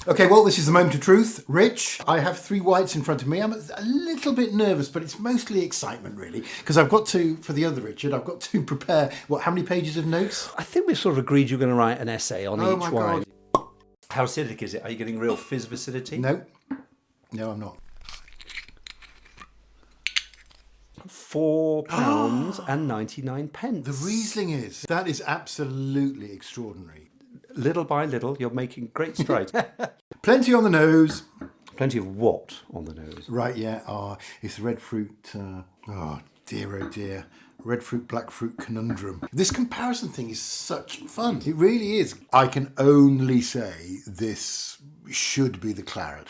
Okay, well, this is the moment of truth. Rich, I have 3 whites in front of me. I'm a little bit nervous, but it's mostly excitement, really, because I've got to, for the other Richard, I've got to prepare, how many pages of notes? I think we sort of agreed you're going to write an essay on each my wine. God. How acidic is it? Are you getting real fizz of acidity? No, I'm not. £4.99. The Riesling is. That is absolutely extraordinary. Little by little, you're making great strides. Plenty on the nose. Plenty of what on the nose? Right, yeah. It's red fruit. Dear, oh dear. Red fruit, black fruit conundrum. This comparison thing is such fun. It really is. I can only say this should be the claret.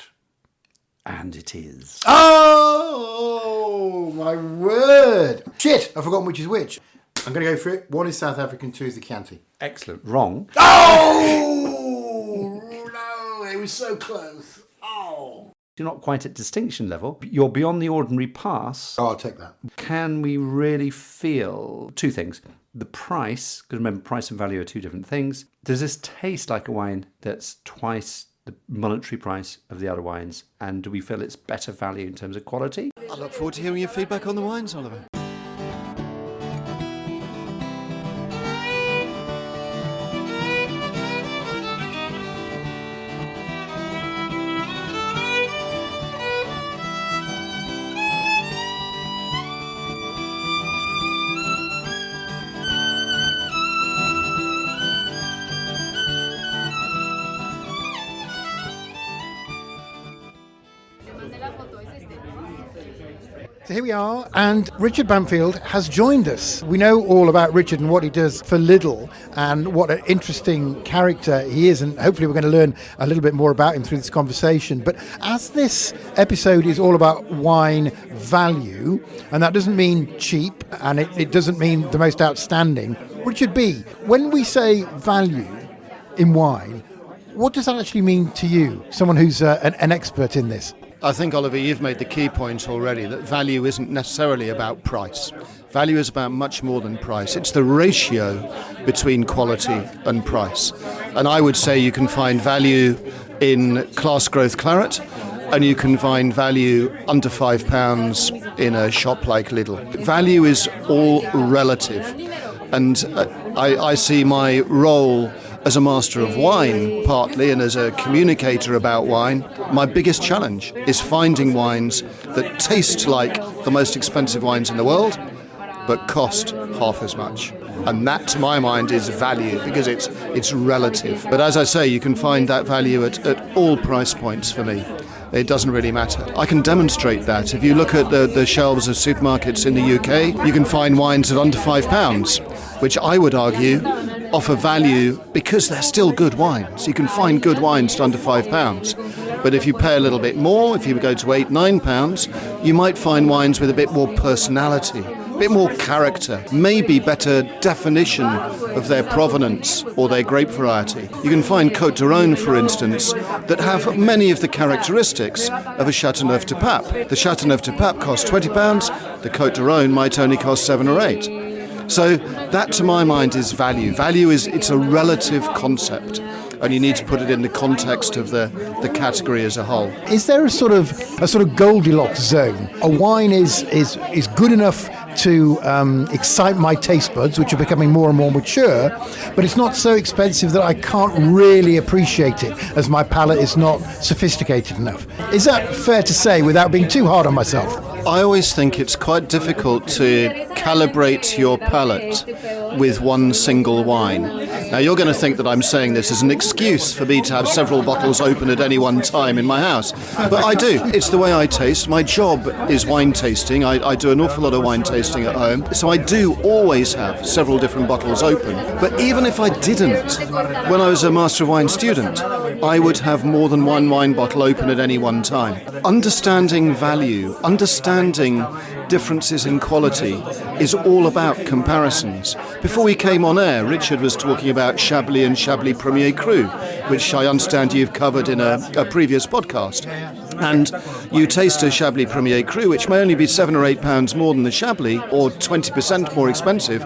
And it is. Oh, my word. Shit, I've forgotten which is which. I'm going to go for it. 1 is South African, 2 is the Chianti. Excellent. Wrong. Oh! No, it was so close. Oh. You're not quite at distinction level. You're beyond the ordinary pass. Oh, I'll take that. Can we really feel 2 things? The price, because remember, price and value are 2 different things. Does this taste like a wine that's twice the monetary price of the other wines? And do we feel it's better value in terms of quality? I look forward to hearing your feedback on the wines, Oliver. So here we are, and Richard Bampfield has joined us. We know all about Richard and what he does for Lidl and what an interesting character he is, and hopefully we're going to learn a little bit more about him through this conversation. But as this episode is all about wine value, and that doesn't mean cheap, and it doesn't mean the most outstanding. Richard B., when we say value in wine, what does that actually mean to you, someone who's an expert in this? I think, Oliver, you've made the key point already, that value isn't necessarily about price. Value is about much more than price. It's the ratio between quality and price. And I would say you can find value in class growth claret, and you can find value under £5 in a shop like Lidl. Value is all relative. And I see my role as a master of wine, partly, and as a communicator about wine, my biggest challenge is finding wines that taste like the most expensive wines in the world, but cost half as much. And that, to my mind, is value, because it's relative. But as I say, you can find that value at all price points for me. It doesn't really matter. I can demonstrate that. If you look at the shelves of supermarkets in the UK, you can find wines at under £5, which I would argue offer value because they're still good wines. You can find good wines at under £5. But if you pay a little bit more, if you go to £8, £9, you might find wines with a bit more personality, a bit more character, maybe better definition of their provenance or their grape variety. You can find Côte d'Rône, for instance, that have many of the characteristics of a Châteauneuf de Pape. The Châteauneuf de Pape costs £20, the Côte d'Rône might only cost £7 or £8. So that, to my mind, is value. Value it's a relative concept, and you need to put it in the context of the category as a whole. Is there a sort of Goldilocks zone? A wine is good enough to excite my taste buds, which are becoming more and more mature, but it's not so expensive that I can't really appreciate it, as my palate is not sophisticated enough. Is that fair to say without being too hard on myself? I always think it's quite difficult to calibrate your palate with one single wine. Now, you're going to think that I'm saying this as an excuse for me to have several bottles open at any one time in my house. But I do. It's the way I taste. My job is wine tasting. I do an awful lot of wine tasting at home. So I do always have several different bottles open. But even if I didn't, when I was a Master of Wine student, I would have more than one wine bottle open at any one time. Understanding value, understanding differences in quality is all about comparisons. Before we came on air, Richard was talking about Chablis and Chablis Premier Cru, which I understand you've covered in a previous podcast. And you taste a Chablis Premier Cru, which may only be £7 or £8 more than the Chablis, or 20% more expensive,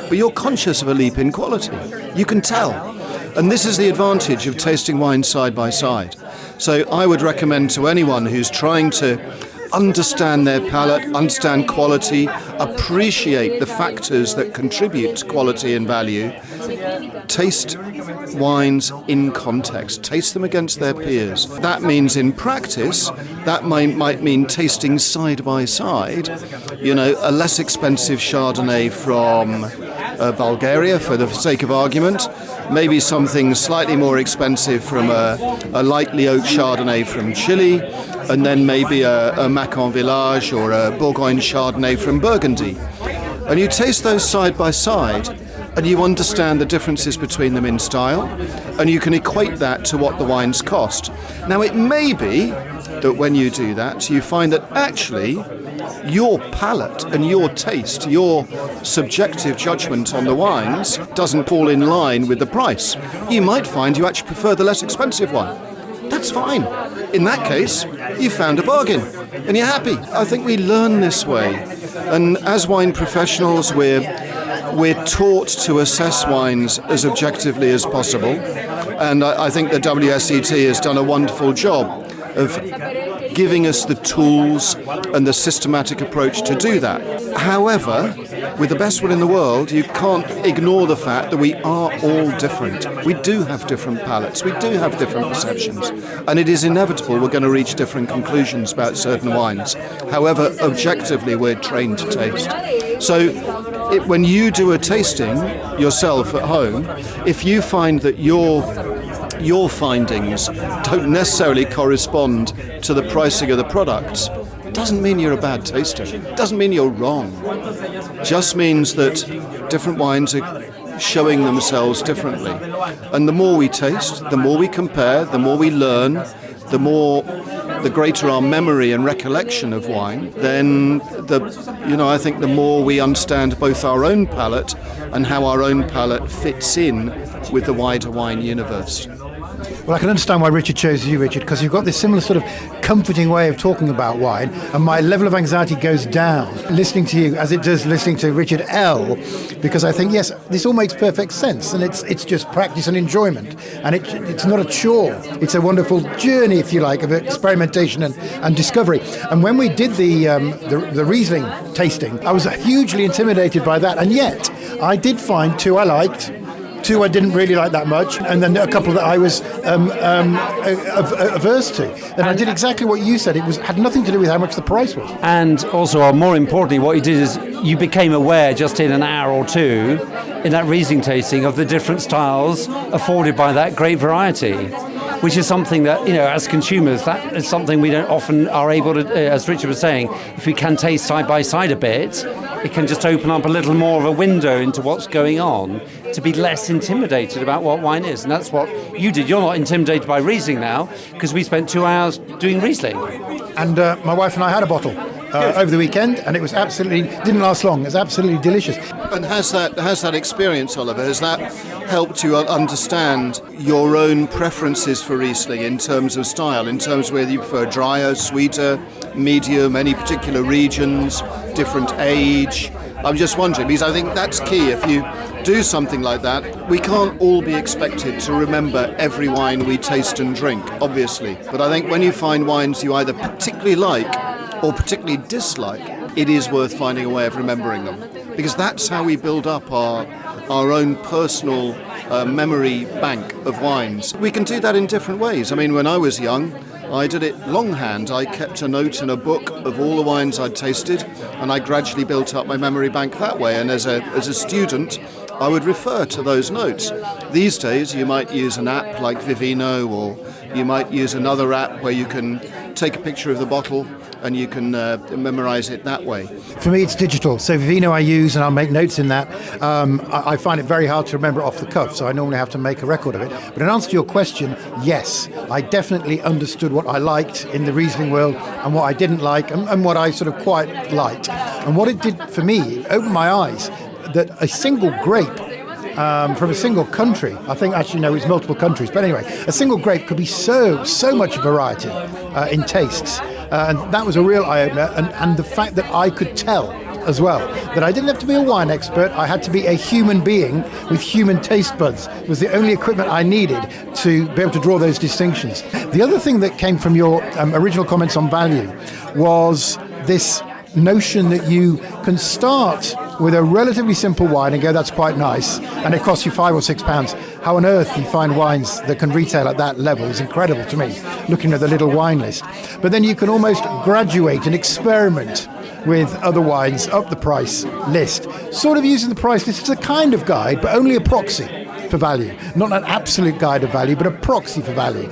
but you're conscious of a leap in quality. You can tell. And this is the advantage of tasting wine side by side. So I would recommend to anyone who's trying to understand their palate, understand quality, appreciate the factors that contribute to quality and value, taste wines in context, taste them against their peers. That means in practice, that might mean tasting side by side, a less expensive Chardonnay from Bulgaria, for the sake of argument, maybe something slightly more expensive from a lightly oaked Chardonnay from Chile, and then maybe a Macon Village or a Bourgogne Chardonnay from Burgundy. And you taste those side by side, and you understand the differences between them in style, and you can equate that to what the wines cost. Now, it may be that when you do that, you find that actually your palate and your taste, your subjective judgment on the wines doesn't fall in line with the price. You might find you actually prefer the less expensive one. That's fine. In that case, you found a bargain and you're happy. I think we learn this way. And as wine professionals, we're taught to assess wines as objectively as possible. And I think the WSET has done a wonderful job of giving us the tools and the systematic approach to do that. However, with the best will in the world, you can't ignore the fact that we are all different. We do have different palates, we do have different perceptions, and it is inevitable we're going to reach different conclusions about certain wines. However, objectively, we're trained to taste. So when you do a tasting yourself at home, if you find that your findings don't necessarily correspond to the pricing of the products, doesn't mean you're a bad taster. Doesn't mean you're wrong. Just means that different wines are showing themselves differently. And the more we taste, the more we compare, the more we learn, the greater our memory and recollection of wine, then I think the more we understand both our own palate and how our own palate fits in with the wider wine universe. Well, I can understand why Richard chose you, Richard, because you've got this similar sort of comforting way of talking about wine, and my level of anxiety goes down listening to you as it does listening to Richard L., because I think, yes, this all makes perfect sense, and it's just practice and enjoyment, and it's not a chore. It's a wonderful journey, if you like, of experimentation and discovery. And when we did the Riesling tasting, I was hugely intimidated by that, and yet I did find two I liked, two I didn't really like that much, and then a couple that I was averse to. And I did exactly what you said. It had nothing to do with how much the price was. And also, more importantly, what you did is you became aware just in an hour or two in that Riesling tasting of the different styles afforded by that great variety, which is something that, as consumers, that is something we don't often are able to, as Richard was saying, if we can taste side by side a bit, it can just open up a little more of a window into what's going on, to be less intimidated about what wine is. And that's what you did. You're not intimidated by Riesling now, because we spent 2 hours doing Riesling. And my wife and I had a bottle over the weekend, and it was didn't last long. It was absolutely delicious. And has that experience, Oliver, has that helped you understand your own preferences for Riesling in terms of style, in terms of whether you prefer drier, sweeter, medium, any particular regions, different age? I'm just wondering, because I think that's key. If you do something like that, we can't all be expected to remember every wine we taste and drink, obviously. But I think when you find wines you either particularly like or particularly dislike, it is worth finding a way of remembering them, because that's how we build up our own personal memory bank of wines. We can do that in different ways. I mean, when I was young, I did it longhand. I kept a note in a book of all the wines I'd tasted, and I gradually built up my memory bank that way. And as a student, I would refer to those notes. These days, you might use an app like Vivino, or you might use another app where you can take a picture of the bottle and you can memorize it that way. For me, it's digital. So Vivino I use, and I'll make notes in that. I find it very hard to remember off the cuff, so I normally have to make a record of it. But in answer to your question, yes, I definitely understood what I liked in the Riesling world and what I didn't like, and what I sort of quite liked. And what it did for me, it opened my eyes that a single grape from a single country, I think actually no, it's multiple countries, but anyway, a single grape could be so much variety in tastes. And that was a real eye-opener, and the fact that I could tell as well. That I didn't have to be a wine expert, I had to be a human being with human taste buds. It was the only equipment I needed to be able to draw those distinctions. The other thing that came from your original comments on value was this notion that you can start with a relatively simple wine and go, that's quite nice, and it costs you £5 or £6. How on earth you find wines that can retail at that level is incredible to me, looking at the Lidl wine list. But then you can almost graduate and experiment with other wines up the price list, sort of using the price list as a kind of guide, but only a proxy for value. Not an absolute guide of value, but a proxy for value.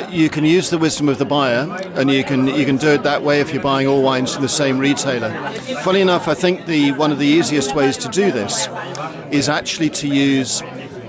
You can use the wisdom of the buyer, and you can do it that way if you're buying all wines from the same retailer. Funny enough, I think one of the easiest ways to do this is actually to use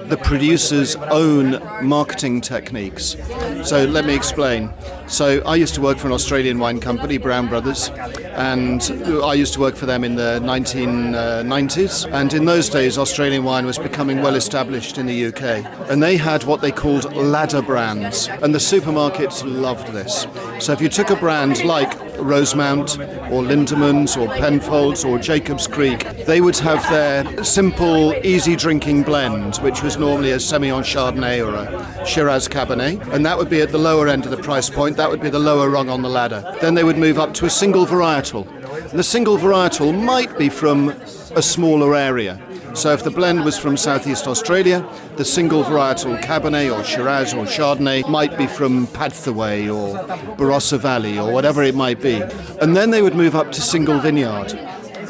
the producer's own marketing techniques. So let me explain. So I used to work for an Australian wine company, Brown Brothers, and I used to work for them in the 1990s. And in those days, Australian wine was becoming well established in the UK. And they had what they called ladder brands. And the supermarkets loved this. So if you took a brand like Rosemount or Lindemans or Penfolds or Jacobs Creek, they would have their simple, easy drinking blend, which was normally a Semillon Chardonnay or a Shiraz Cabernet. And that would be at the lower end of the price point. That would be the lower rung on the ladder. Then they would move up to a single varietal. And the single varietal might be from a smaller area. So if the blend was from Southeast Australia, the single varietal Cabernet or Shiraz or Chardonnay might be from Padthaway or Barossa Valley or whatever it might be. And then they would move up to single vineyard.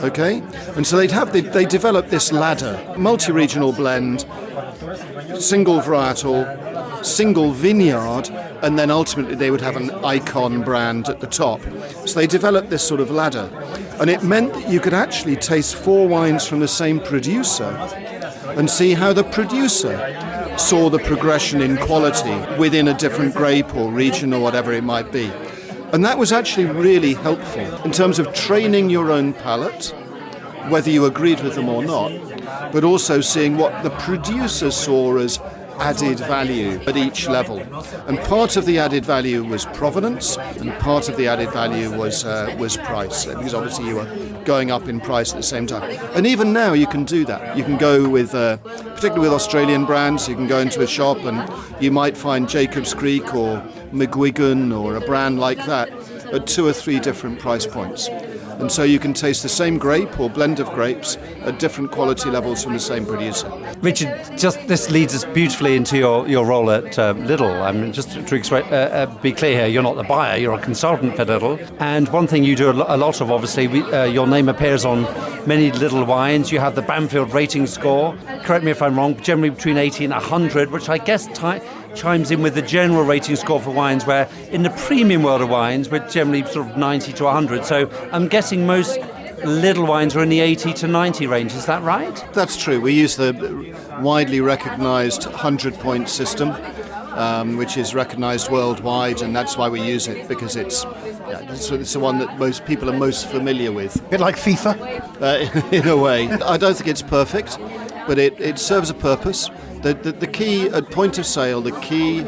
Okay? And so they developed this ladder, multi-regional blend, single varietal, single vineyard, and then ultimately they would have an icon brand at the top. So they developed this sort of ladder. And it meant that you could actually taste 4 wines from the same producer and see how the producer saw the progression in quality within a different grape or region or whatever it might be. And that was actually really helpful in terms of training your own palate, whether you agreed with them or not, but also seeing what the producer saw as added value at each level. And part of the added value was provenance, and part of the added value was price, because obviously you were going up in price at the same time. And even now you can do that. You can go with, particularly with Australian brands, you can go into a shop and you might find Jacobs Creek or McGuigan or a brand like that at 2 or 3 different price points. And so you can taste the same grape or blend of grapes at different quality levels from the same producer. Richard, just this leads us beautifully into your role at Lidl. I mean, just to be clear here, you're not the buyer, you're a consultant for Lidl. And one thing you do a lot of, obviously, your name appears on many Lidl wines. You have the Bampfield rating score, correct me if I'm wrong, generally between 80 and 100, which I guess chimes in with the general rating score for wines, where in the premium world of wines, we're generally sort of 90 to 100. So I'm guessing most Lidl wines are in the 80 to 90 range. Is that right? That's true. We use the widely recognised 100-point system, which is recognised worldwide, and that's why we use it, because it's the one that most people are most familiar with. A bit like FIFA? In a way. I don't think it's perfect, but it serves a purpose. The key at point of sale, the key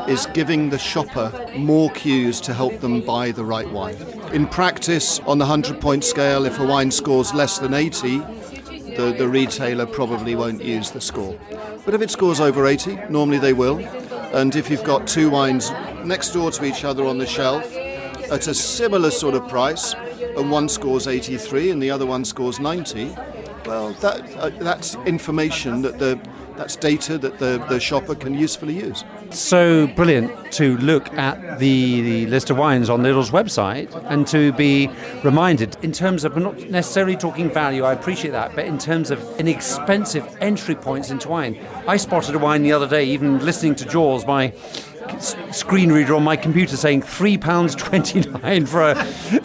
is giving the shopper more cues to help them buy the right wine. In practice, on the 100-point scale, if a wine scores less than 80, the retailer probably won't use the score. But if it scores over 80, normally they will. And if you've got 2 wines next door to each other on the shelf at a similar sort of price, and one scores 83 and the other one scores 90, well, that's information that's data that the shopper can usefully use. So brilliant to look at the list of wines on Lidl's website and to be reminded in terms of, we're not necessarily talking value, I appreciate that, but in terms of inexpensive entry points into wine. I spotted a wine the other day, even listening to Jaws, my screen reader on my computer, saying £3.29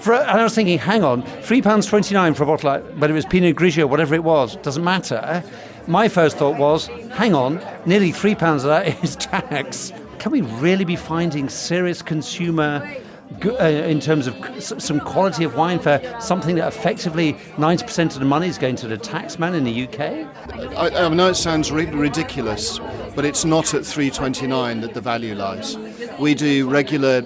for and I was thinking, hang on, £3.29 for a bottle, but it was Pinot Grigio, whatever it was, doesn't matter. My first thought was, hang on, nearly £3 of that is tax. Can we really be finding serious consumer in terms of some quality of wine for something that effectively 90% of the money is going to the taxman in the UK? I know it sounds ridiculous, but it's not at $3.29 that the value lies. We do regular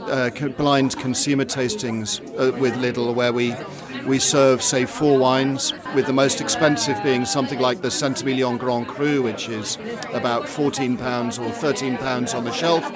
blind consumer tastings with Lidl, where we serve, say, 4 wines, with the most expensive being something like the Saint-Emilion Grand Cru, which is about £14 or £13 on the shelf,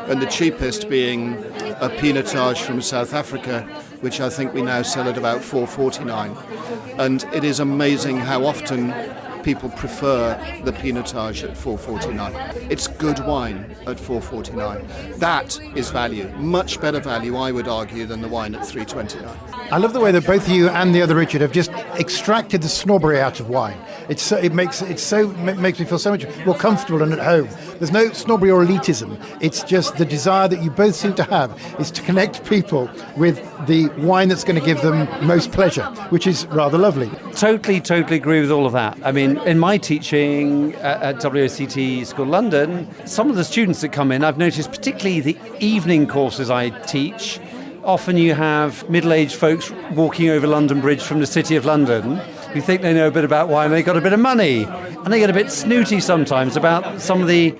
and the cheapest being a Pinotage from South Africa, which I think we now sell at about £4.49. And it is amazing how often people prefer the Pinotage at $4.49. It's good wine at $4.49. That is value, much better value, I would argue, than the wine at $3.29. I love the way that both you and the other Richard have just extracted the snobbery out of wine. It makes me feel so much more comfortable and at home. There's no snobbery or elitism. It's just the desire that you both seem to have is to connect people with the wine that's going to give them most pleasure, which is rather lovely. Totally agree with all of that. I mean, in my teaching at WCT School London, some of the students that come in, I've noticed, particularly the evening courses I teach, often you have middle-aged folks walking over London Bridge from the City of London who think they know a bit about wine, they got a bit of money, and they get a bit snooty sometimes about some of the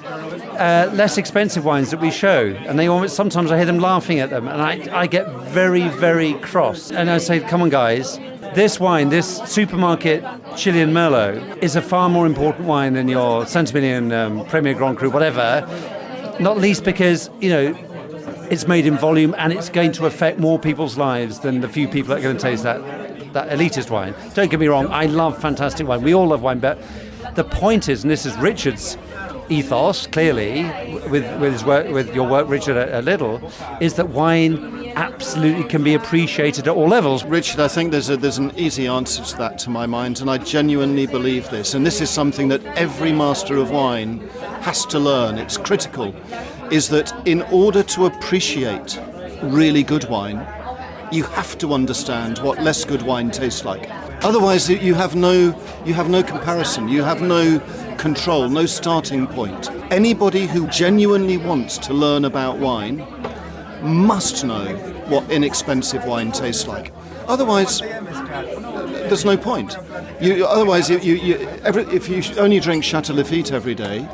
less expensive wines that we show, and sometimes I hear them laughing at them, and I get very, very cross. And I say, come on guys, this wine, this supermarket Chilean Merlot, is a far more important wine than your Saint-Emilion Premier Grand Cru, whatever, not least because, it's made in volume and it's going to affect more people's lives than the few people that are going to taste that elitist wine. Don't get me wrong, I love fantastic wine. We all love wine, but the point is, and this is Richard's ethos, clearly, with his work, with your work, Richard, at Lidl, is that wine absolutely can be appreciated at all levels. Richard, I think there's an easy answer to that to my mind, and I genuinely believe this, and this is something that every master of wine has to learn. It's critical, is that in order to appreciate really good wine, you have to understand what less good wine tastes like. Otherwise, you have no comparison, you have no control, no starting point. Anybody who genuinely wants to learn about wine must know what inexpensive wine tastes like. Otherwise, there's no point. Otherwise, if you only drink Chateau Lafite every day,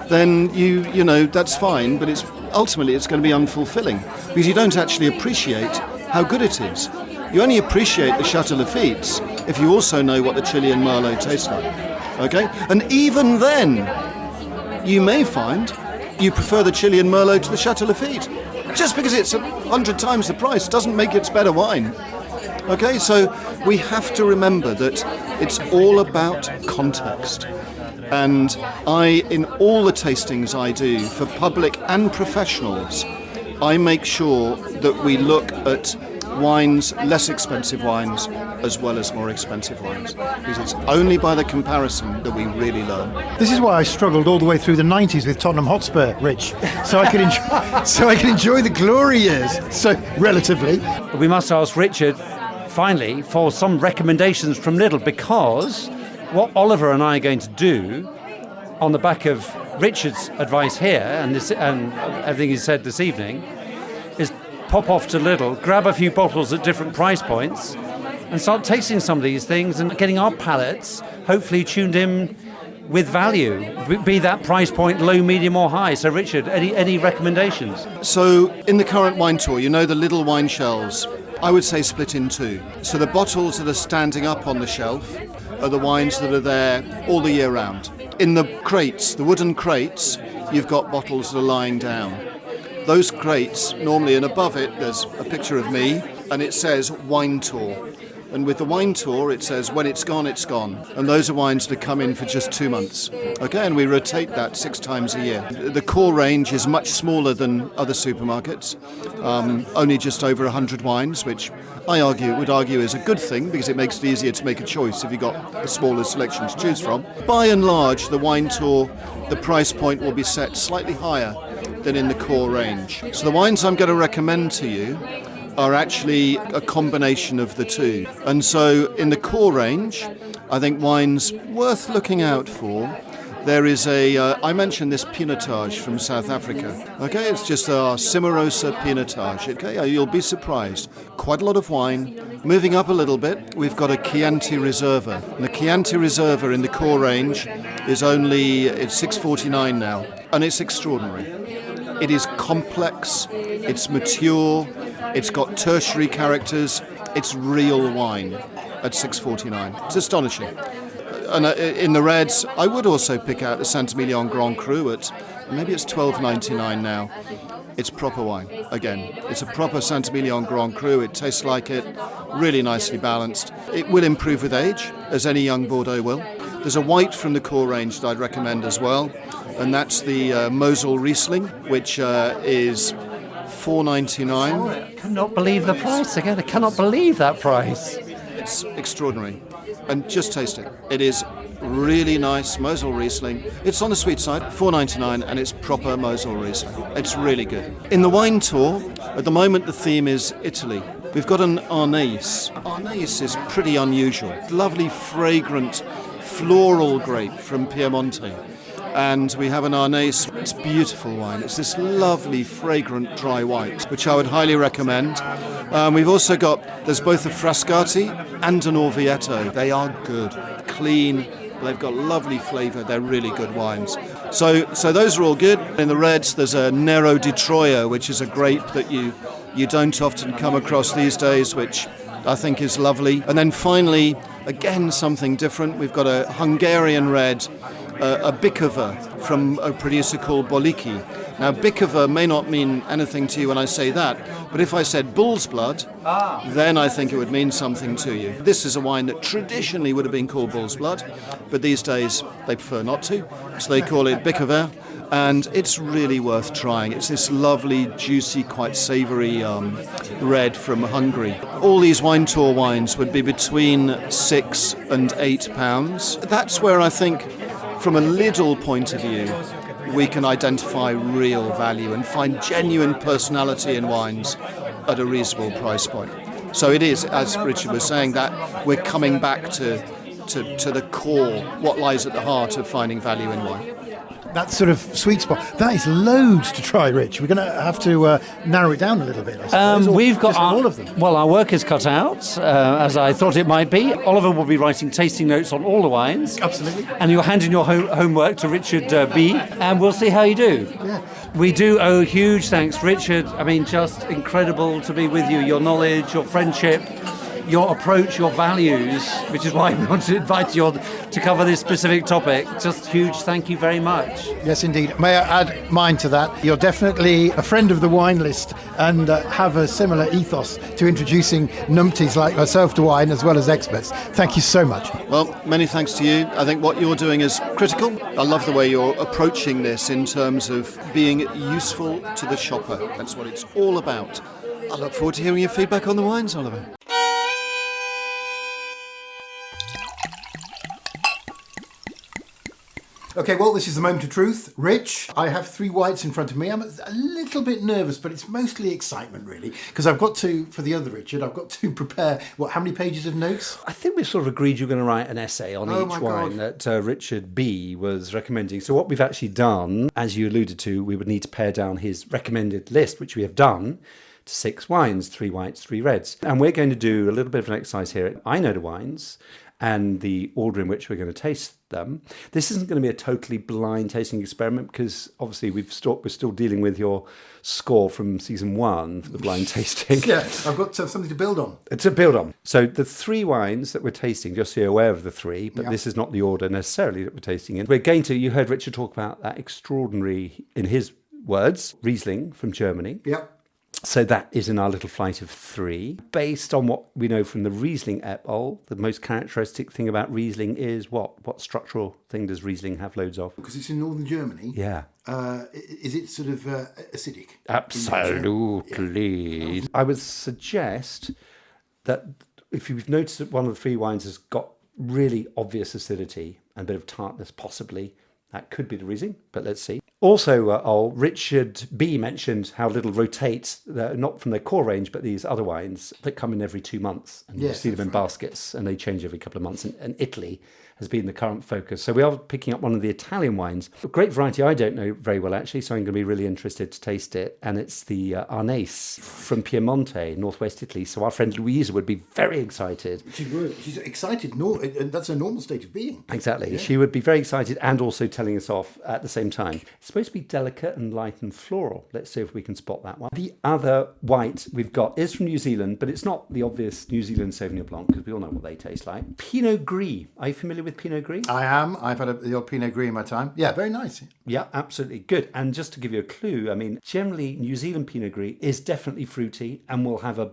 then you know that's fine, but ultimately it's going to be unfulfilling because you don't actually appreciate how good it is. You only appreciate the Chateau Lafittes if you also know what the Chilean Merlot tastes like. Okay? And even then, you may find you prefer the Chilean Merlot to the Chateau Lafite. Just because it's 100 times the price doesn't make it better wine. Okay? So we have to remember that it's all about context. And in all the tastings I do for public and professionals, I make sure that we look at wines, less expensive wines, as well as more expensive wines. Because it's only by the comparison that we really learn. This is why I struggled all the way through the 90s with Tottenham Hotspur, Rich, so I could enjoy the glory years, so relatively. We must ask Richard, finally, for some recommendations from Lidl, because what Oliver and I are going to do on the back of Richard's advice here and everything he said this evening is pop off to Lidl, grab a few bottles at different price points and start tasting some of these things and getting our palates hopefully tuned in with value, be that price point low, medium or high. So Richard, any recommendations? So in the current wine tour, the Lidl wine shelves, I would say split in two. So the bottles that are standing up on the shelf are the wines that are there all the year round. In the crates, the wooden crates, you've got bottles that are lying down. Those crates, normally, and above it, there's a picture of me, and it says Wine Tour. And with the Wine Tour, it says, when it's gone, it's gone. And those are wines that come in for just 2 months. Okay, and we rotate that 6 times a year. The core range is much smaller than other supermarkets, only just over 100 wines, which I would argue is a good thing because it makes it easier to make a choice if you've got a smaller selection to choose from. By and large, the Wine Tour, the price point will be set slightly higher than in the core range. So the wines I'm going to recommend to you are actually a combination of the two. And so in the core range, I think wines worth looking out for. There is I mentioned this Pinotage from South Africa. Okay, it's just a Cimarosa Pinotage. Okay, you'll be surprised. Quite a lot of wine. Moving up a little bit, we've got a Chianti Reserva. And the Chianti Reserva in the core range is it's $6.49 now. And it's extraordinary. It is complex, it's mature, it's got tertiary characters, it's real wine at $6.49. It's astonishing. And in the reds, I would also pick out the Saint-Emilion Grand Cru at, maybe it's $12.99 now. It's proper wine, again. It's a proper Saint-Emilion Grand Cru. It tastes like it, really nicely balanced. It will improve with age, as any young Bordeaux will. There's a white from the core range that I'd recommend as well, and that's the Mosel Riesling, which is $4.99. I cannot believe the price again. I cannot believe that price. It's extraordinary. And just taste it. It is really nice Mosel Riesling. It's on the sweet side, $4.99, and it's proper Mosel Riesling. It's really good. In the wine tour, at the moment the theme is Italy. We've got an Arnese. Arnese is pretty unusual. Lovely, fragrant, floral grape from Piemonte. And we have an Arnese. It's beautiful wine. It's this lovely, fragrant, dry white, which I would highly recommend. We've also got, there's both a Frascati and an Orvieto. They are good, clean, they've got lovely flavour, they're really good wines. So those are all good. In the reds, there's a Nero di Troia, which is a grape that you don't often come across these days, which I think is lovely. And then finally, again, something different. We've got a Hungarian red, a Bikova from a producer called Boliki. Now, Bikova may not mean anything to you when I say that, but if I said bull's blood, then I think it would mean something to you. This is a wine that traditionally would have been called bull's blood, but these days they prefer not to, so they call it Bikova, and it's really worth trying. It's this lovely, juicy, quite savoury red from Hungary. All these wine tour wines would be between £6 and £8. That's where I think, from a Lidl point of view, we can identify real value and find genuine personality in wines at a reasonable price point. So it is, as Richard was saying, that we're coming back to the core, what lies at the heart of finding value in wine. That sort of sweet spot. That is loads to try, Rich. We're going to have to narrow it down a little bit, I suppose. We've got all of them. Well, our work is cut out, as I thought it might be. Oliver will be writing tasting notes on all the wines. Absolutely. And you'll hand in your homework to Richard B, and we'll see how you do. Yeah. We do owe huge thanks, Richard. I mean, just incredible to be with you. Your knowledge, your friendship, your approach, your values, which is why we want to invite you on to cover this specific topic. Just huge thank you very much. Yes, indeed. May I add mine to that? You're definitely a friend of the wine list and have a similar ethos to introducing numpties like myself to wine as well as experts. Thank you so much. Well, many thanks to you. I think what you're doing is critical. I love the way you're approaching this in terms of being useful to the shopper. That's what it's all about. I look forward to hearing your feedback on the wines, Oliver. Okay, well, this is the moment of truth. Rich, I have 3 whites in front of me. I'm a little bit nervous, but it's mostly excitement, really, because I've got to, for the other Richard, I've got to prepare, how many pages of notes? I think we've sort of agreed you're going to write an essay on each wine that Richard B was recommending. So what we've actually done, as you alluded to, we would need to pare down his recommended list, which we have done, to 6 wines, 3 whites, 3 reds. And we're going to do a little bit of an exercise here. I know the wines and the order in which we're going to taste them. This isn't going to be a totally blind tasting experiment because obviously we're still dealing with your score from season 1 for the blind tasting. Yeah, I've got something to build on. To build on. So the 3 wines that we're tasting, just so you're aware of the 3, but this is not the order necessarily that we're tasting in. We're going to, you heard Richard talk about that extraordinary, in his words, Riesling from Germany. Yep. So that is in our little flight of 3. Based on what we know from the Riesling Ep5, the most characteristic thing about Riesling is what? What structural thing does Riesling have loads of? Because it's in northern Germany. Yeah. Is it sort of acidic? Absolutely. Yeah. I would suggest that if you've noticed that one of the 3 wines has got really obvious acidity and a bit of tartness possibly, that could be the Riesling, but let's see. Also, Richard B mentioned how Lidl rotates, not from their core range, but these other wines that come in every 2 months. And you see them in baskets, and they change every couple of months. And Italy has been the current focus. So we are picking up one of the Italian wines. A great variety I don't know very well, actually, so I'm going to be really interested to taste it. And it's the Arnese from Piemonte, northwest Italy. So our friend Louisa would be very excited. She would. She's excited. And that's a normal state of being. Exactly. Yeah. She would be very excited and also telling us off at the same time. It's supposed to be delicate and light and floral. Let's see if we can spot that one. The other white we've got is from New Zealand, but it's not the obvious New Zealand Sauvignon Blanc because we all know what they taste like. Pinot Gris. Are you familiar with Pinot Gris? I am. I've had the old Pinot Gris in my time. Yeah, very nice. Yeah, absolutely. Good. And just to give you a clue, I mean, generally New Zealand Pinot Gris is definitely fruity and will have a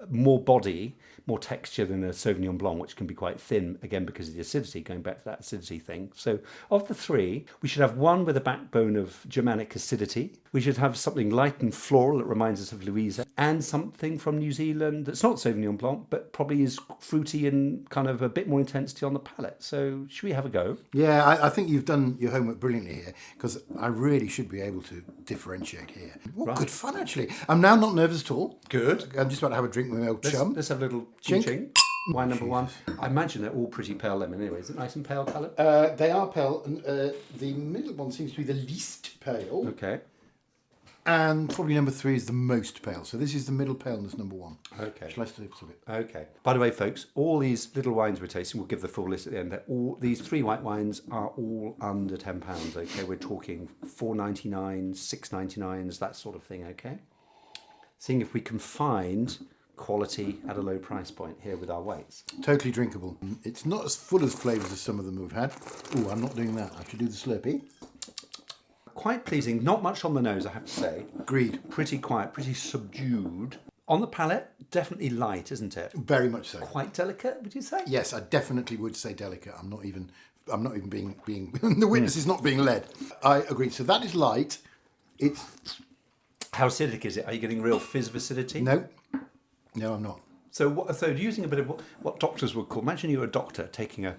more body, more texture than a Sauvignon Blanc, which can be quite thin, again, because of the acidity, going back to that acidity thing. So of the three, we should have one with a backbone of Germanic acidity. We should have something light and floral that reminds us of Louisa, and something from New Zealand that's not Sauvignon Blanc, but probably is fruity and kind of a bit more intensity on the palate. So should we have a go? Yeah, I think you've done your homework brilliantly here, because I really should be able to differentiate here. What good fun, actually. I'm now not nervous at all. Good. I'm just about to have a drink with my old chum. Let's have a little ching. Wine number one. I imagine they're all pretty pale lemon anyway. Is it nice and pale colour? They are pale. And, the middle one seems to be the least pale. Okay. And probably number 3 is the most pale. So this is the middle paleness, number 1. Okay. Shall I still a bit? Okay. By the way, folks, all these little wines we're tasting, we'll give the full list at the end. These 3 white wines are all under £10. Okay, we're talking $4.99, $6.99, that sort of thing. Okay. Seeing if we can find quality at a low price point here with our whites. Totally drinkable. It's not as full as flavours as some of them we've had. Oh, I'm not doing that. I should do the Slurpee. Quite pleasing. Not much on the nose, I have to say. Agreed. Pretty quiet, pretty subdued. On the palate, definitely light, isn't it? Very much so. Quite delicate, would you say? Yes, I definitely would say delicate. I'm not even being the witness is not being led. I agree. So that is light. It's How acidic is it? Are you getting real fizz of acidity? no, I'm not. So using a bit of what doctors would call, imagine you're a doctor taking a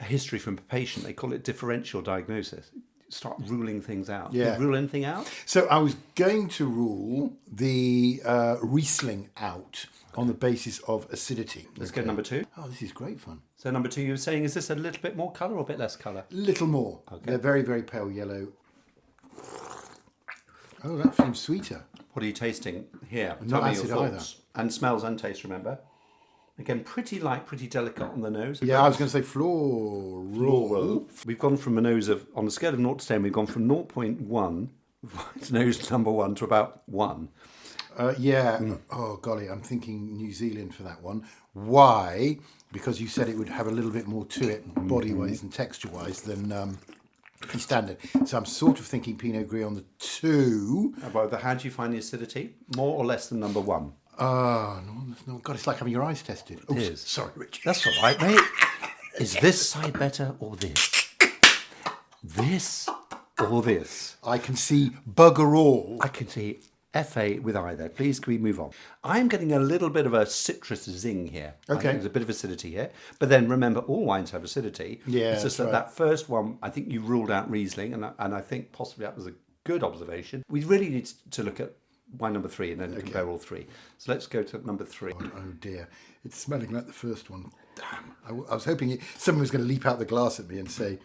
history from a patient, they call it differential diagnosis. Start ruling things out. Yeah. You rule anything out? So I was going to rule the Riesling out on the basis of acidity. Let's go to number 2. Oh, this is great fun. So number 2, you were saying, is this a little bit more colour or a bit less colour? Little more. Okay. They're very, very pale yellow. Oh, that seems sweeter. What are you tasting here? Not Tell me your acid thoughts. And smells and taste, remember? Again, pretty light, pretty delicate on the nose. Yeah, I was going to say floral. We've gone from a nose of, on the scale of 0 to 10, we've gone from 0.1, it's nose number 1, to about 1. Oh, golly, I'm thinking New Zealand for that one. Why? Because you said it would have a little bit more to it, body-wise and texture-wise, than standard. So I'm sort of thinking Pinot Gris on the 2. How do you find the acidity? More or less than number 1? No, God, it's like having your eyes tested. It is. Sorry, Richard. That's all right, mate. Is this side better or this? This or this? I can see bugger all. I can see FA with either. Please, can we move on? I'm getting a little bit of a citrus zing here. Okay. There's a bit of acidity here. But then remember, all wines have acidity. Yeah, it's just that's right. that first one, I think you ruled out Riesling, and I think possibly that was a good observation. We really need to look at wine number 3 and then compare all 3. So let's go to number 3. Oh dear, it's smelling like the first one. Damn, I was hoping someone was going to leap out the glass at me and say,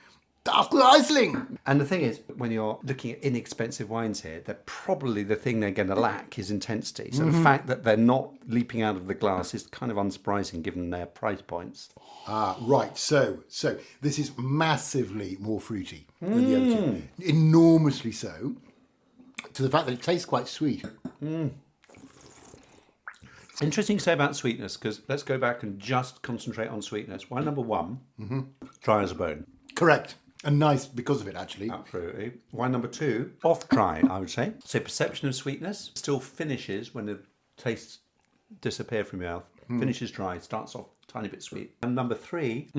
"Das Riesling!" And the thing is, when you're looking at inexpensive wines here, they're probably the thing they're going to lack is intensity. So the fact that they're not leaping out of the glass is kind of unsurprising given their price points. Right, so this is massively more fruity than the other 2. Enormously so. To the fact that it tastes quite sweet. Interesting to say about sweetness, because let's go back and just concentrate on sweetness. Wine number 1, dry as a bone. Correct. And nice because of it, actually. Absolutely. Wine number 2, off dry, I would say. So perception of sweetness still finishes when the tastes disappear from your mouth. Finishes dry, starts off a tiny bit sweet. And number 3,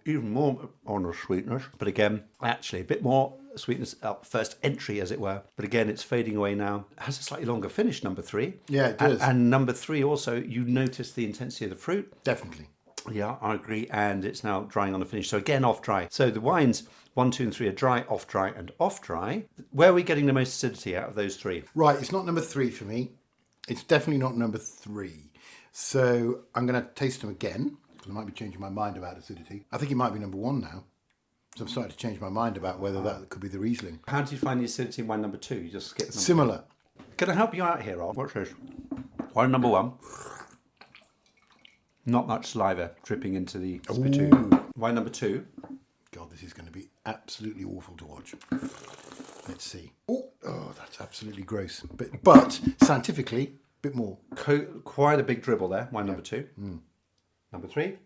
even more on the sweetness, but again, actually a bit more sweetness at first entry, as it were. But again, it's fading away now. It has a slightly longer finish, number 3. Yeah, it does. And number 3 also, you notice the intensity of the fruit. Definitely. Yeah, I agree. And it's now drying on the finish. So again, off dry. So the wines 1, 2, and 3 are dry, and off dry. Where are we getting the most acidity out of those 3? Right, it's not number 3 for me. It's definitely not number 3. So I'm going to taste them again. I might be changing my mind about acidity. I think it might be number 1 now. So I'm starting to change my mind about whether that could be the Riesling. How do you find the acidity in wine number 2? You just skip number Similar. Can I help you out here, Rob? Watch this. Wine number 1. Not much saliva dripping into the spittoon. Wine number 2. God, this is going to be absolutely awful to watch. Let's see. Oh, that's absolutely gross. But scientifically, a bit more. Quite a big dribble there. Wine number 2. Number 3.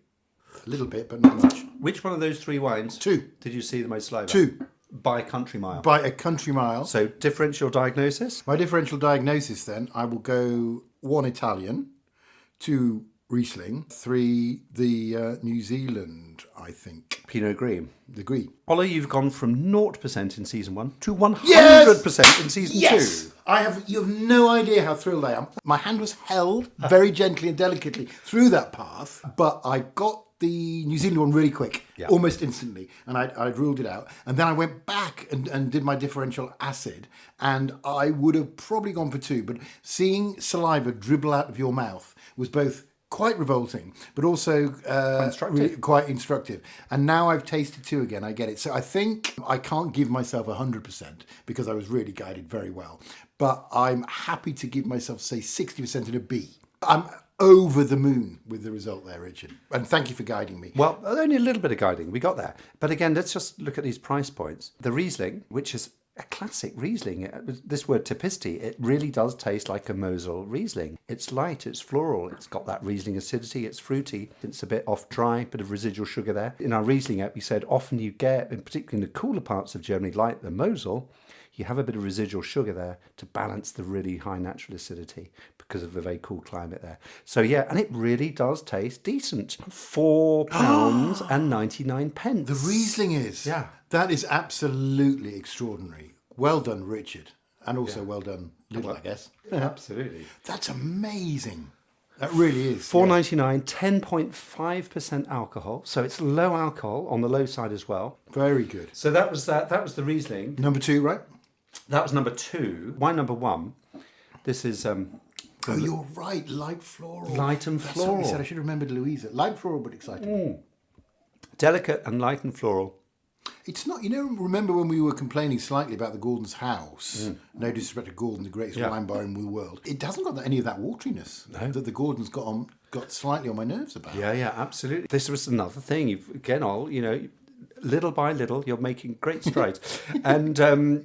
A little bit, but not much. Which one of those 3 wines 2. did you see the most saliva? 2. By country mile. By a country mile. So differential diagnosis? My differential diagnosis then, I will go 1 Italian, 2 Riesling, 3 the New Zealand, I think. Pinot Gris. The Gris. Ollie, you've gone from 0% in season 1 to 100% in season 2. You have no idea how thrilled I am. My hand was held very gently and delicately through that path, but I got the New Zealand one really quick, almost instantly, and I'd ruled it out. And then I went back and did my differential acid, and I would have probably gone for 2, but seeing saliva dribble out of your mouth was both quite revolting, but also quite instructive. And now I've tasted 2 again, I get it. So I think I can't give myself 100% because I was really guided very well. But I'm happy to give myself, say, 60% and a B. I'm over the moon with the result there, Richard. And thank you for guiding me. Well, only a little bit of guiding. We got there. But again, let's just look at these price points. The Riesling, which is a classic Riesling. This word typicity, it really does taste like a Mosel Riesling. It's light, it's floral, it's got that Riesling acidity, it's fruity, it's a bit off dry, bit of residual sugar there. In our Riesling app, we said often you get, and particularly in the cooler parts of Germany, like the Mosel, you have a bit of residual sugar there to balance the really high natural acidity because of the very cool climate there. So yeah, and it really does taste decent. £4.99. The Riesling is. Yeah. That is absolutely extraordinary. Well done, Richard. And also well done, Lidl, I guess. Absolutely. That's amazing. That really is. $4.99, 10.5% alcohol. So it's low alcohol on the low side as well. Very good. So that was that. That was the Riesling. Number 2, right? That was number 2. Wine number 1. This is Oh, you're right. Light floral. light and That's what floral. we said. I should have remembered Louisa. Light floral, but exciting. Delicate and light and floral. It's not, remember when we were complaining slightly about the Gordon's house? No disrespect to Gordon, the greatest wine bar in the world. It hasn't got any of that wateriness that the Gordon's got slightly on my nerves about. Yeah, absolutely. This was another thing. Little by little, you're making great strides. And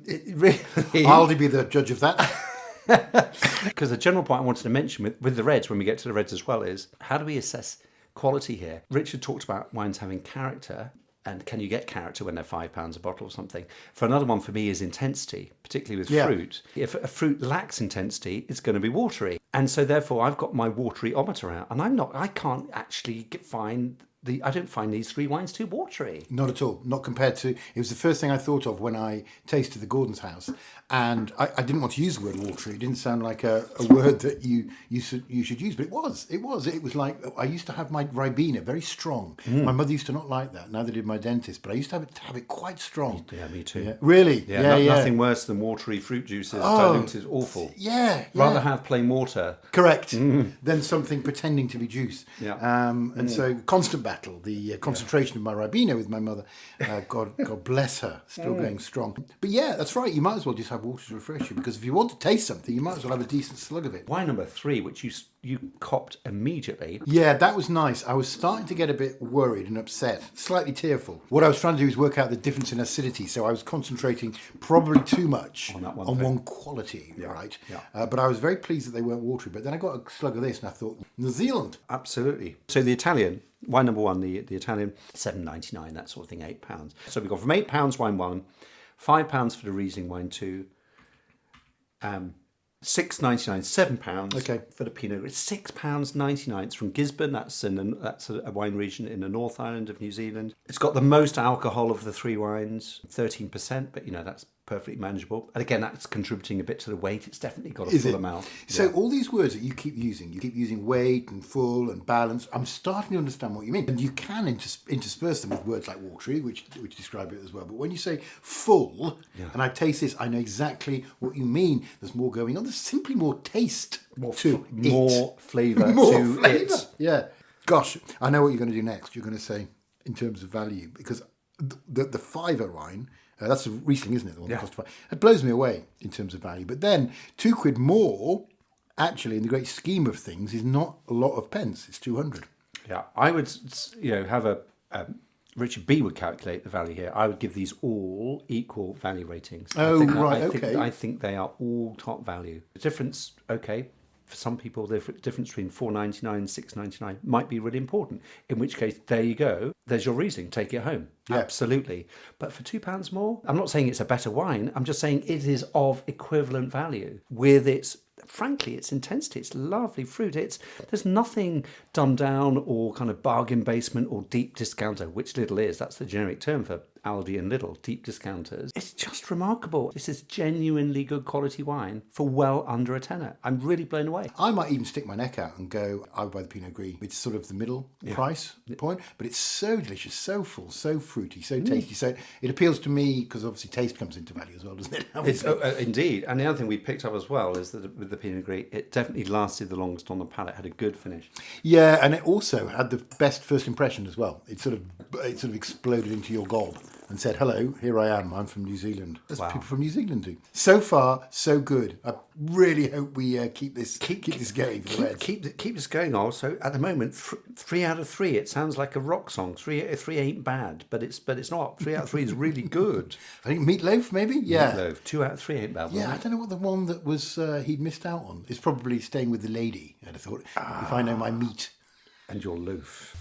it really... I'll be the judge of that. Because the general point I wanted to mention with the Reds, when we get to the Reds as well, is how do we assess quality here? Richard talked about wines having character. And can you get character when they're £5 a bottle or something? For another one for me is intensity, particularly with fruit. If a fruit lacks intensity, it's going to be watery. And so therefore I've got my wateryometer out, and I can't actually I don't find these 3 wines too watery. Not at all. Not compared to... It was the first thing I thought of when I tasted the Gordon's house. And I didn't want to use the word watery. It didn't sound like a word that you should use. But it was. It was like... I used to have my Ribena very strong. My mother used to not like that. Neither did my dentist. But I used to have it quite strong. Yeah, me too. Yeah. Really? Yeah, nothing worse than watery fruit juices. Diluted, awful. Yeah. Rather have plain water. Correct. Than something pretending to be juice. Yeah. And so constant battle, the concentration of my Ribena with my mother. God bless her, still going strong. But yeah, that's right. You might as well just have water to refresh you, because if you want to taste something, you might as well have a decent slug of it. Wine number 3, which you copped immediately. Yeah, that was nice. I was starting to get a bit worried and upset, slightly tearful. What I was trying to do is work out the difference in acidity, so I was concentrating probably too much on one quality, right? Yeah. But I was very pleased that they weren't watery. But then I got a slug of this and I thought, New Zealand. Absolutely. So the Italian, wine number 1, the Italian, $7.99, that sort of thing, £8. So we've gone from £8 wine 1, £5 for the Riesling wine 2, $6.99, £7 for the Pinot. It's £6.99. It's from Gisborne. That's a wine region in the North Island of New Zealand. It's got the most alcohol of the 3 wines, 13%, but that's perfectly manageable. And again, that's contributing a bit to the weight. It's definitely got a full amount. So all these words that you keep using weight and full and balance, I'm starting to understand what you mean. And you can intersperse them with words like watery, which describe it as well. But when you say full, and I taste this, I know exactly what you mean. There's more going on. There's simply more taste More to more flavour more to flavour. it. Yeah. Gosh, I know what you're going to do next. You're going to say in terms of value, because the fiver wine, that's a Riesling, isn't it? The one that costs £5. It blows me away in terms of value. But then £2 more, actually, in the great scheme of things, is not a lot of pence. It's 200. Yeah, I would, have a Richard B would calculate the value here. I would give these all equal value ratings. I think they are all top value. The difference, for some people, the difference between $4.99 and $6.99 might be really important. In which case, there you go. There's your Riesling. Take it home. Yeah. Absolutely. But for £2 more, I'm not saying it's a better wine. I'm just saying it is of equivalent value with its. Frankly, its intensity, it's lovely fruit. There's nothing dumbed down or kind of bargain basement or deep discounter, which Lidl is. That's the generic term for Aldi and Lidl, deep discounters. It's just remarkable. This is genuinely good quality wine for well under a tenner. I'm really blown away. I might even stick my neck out and go, I would buy the Pinot Gris. It's sort of the middle price point, but it's so delicious, so full, so fruity, so tasty. So it appeals to me because obviously taste comes into value as well, doesn't it? Indeed. And the other thing we picked up as well is that with the Pinot Gris, it definitely lasted the longest on the palate, had a good finish. Yeah, and it also had the best first impression as well. It sort of exploded into your gob and said, hello, here I am, I'm from New Zealand. That's what people from New Zealand do. So far, so good. I really hope we keep this going for the Reds. Keep this going also. At the moment, 3 out of 3, it sounds like a rock song. 3 ain't bad, but it's not. 3 out of 3 is really good. I think Meatloaf, maybe? Yeah. Meatloaf. 2 out of 3 ain't bad. Yeah, I don't know what the one that was he'd missed out on. It's probably Staying with the Lady, I'd have thought, if I know my meat. And your loaf.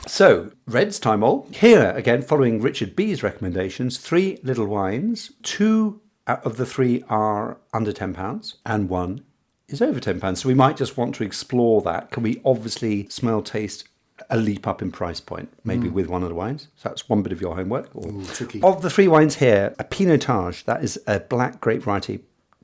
So, Reds time all. Here, again, following Richard B's recommendations, 3 little wines. 2 out of the 3 are under £10 and 1 is over £10. So we might just want to explore that. Can we obviously smell, taste a leap up in price point, maybe with one of the wines? So that's one bit of your homework. Tricky. Of the 3 wines here, a Pinotage, that is a black grape variety.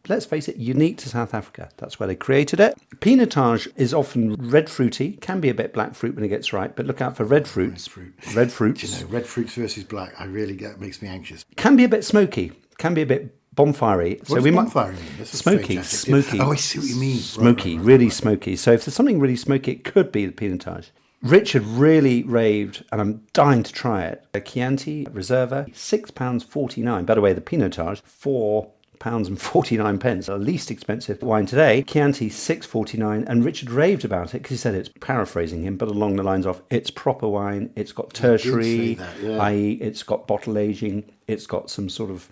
Let's face it, unique to South Africa. That's where they created it. Pinotage is often red fruity, can be a bit black fruit when it gets ripe, but look out for red fruits. Red fruits. Do you know, red fruits versus black, it makes me anxious. Can be a bit smoky, can be a bit bonfirey. What does bonfire mean? Smoky. Oh, I see what you mean. Smoky, really smoky. So if there's something really smoky, it could be the Pinotage. Richard really raved, and I'm dying to try it. A Chianti Reserva, £6.49. By the way, the Pinotage, £4.49, the least expensive wine today. Chianti £6.49, and Richard raved about it because he said, it's paraphrasing him, but along the lines of, it's proper wine, it's got tertiary, i.e. it's got bottle aging, it's got some sort of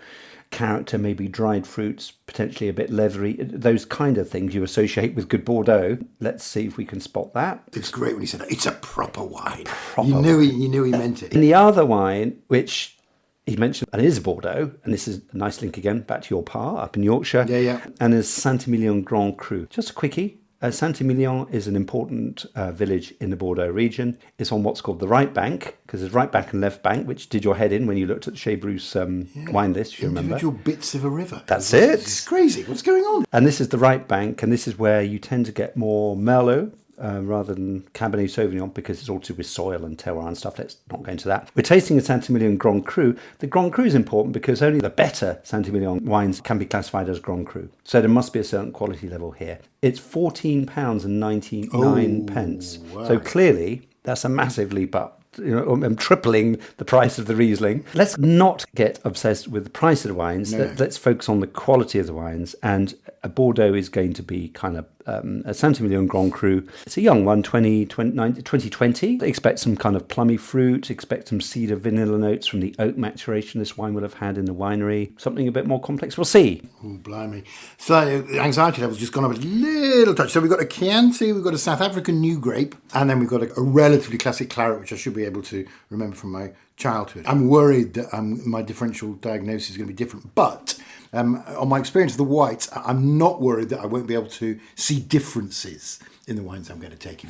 character, maybe dried fruits, potentially a bit leathery, those kind of things you associate with good Bordeaux. Let's see if we can spot that. It's great when he said that. It's a proper wine. You knew he meant it. In the other wine, which he mentioned, and it is Bordeaux, and this is a nice link again back to your pa up in Yorkshire. Yeah. And is Saint-Emilion Grand Cru. Just a quickie. Saint-Emilion is an important village in the Bordeaux region. It's on what's called the right bank, because there's right bank and left bank, which did your head in when you looked at the Chez Bruce wine list, you remember? Individual bits of a river. That's it. It's crazy. What's going on? And this is the right bank, and this is where you tend to get more Merlot, rather than Cabernet Sauvignon, because it's all to do with soil and terroir and stuff. Let's not go into that. We're tasting a Saint-Emilion Grand Cru. The Grand Cru is important because only the better Saint-Emilion wines can be classified as Grand Cru. So there must be a certain quality level here. It's £14.99. Wow. So clearly, that's a massive leap up. I'm tripling the price of the Riesling. Let's not get obsessed with the price of the wines. No. Let's focus on the quality of the wines. And a Bordeaux is going to be kind of a Saint-Emilion Grand Cru. It's a young one, 2020. Expect some kind of plummy fruit. Expect some cedar vanilla notes from the oak maturation this wine will have had in the winery. Something a bit more complex. We'll see. Oh, blimey. So the anxiety level's just gone up a little touch. So we've got a Chianti, we've got a South African new grape, and then we've got a relatively classic claret, which I should be able to remember from my childhood. I'm worried that my differential diagnosis is going to be different, but on my experience of the whites, I'm not worried that I won't be able to see differences in the wines I'm going to taste,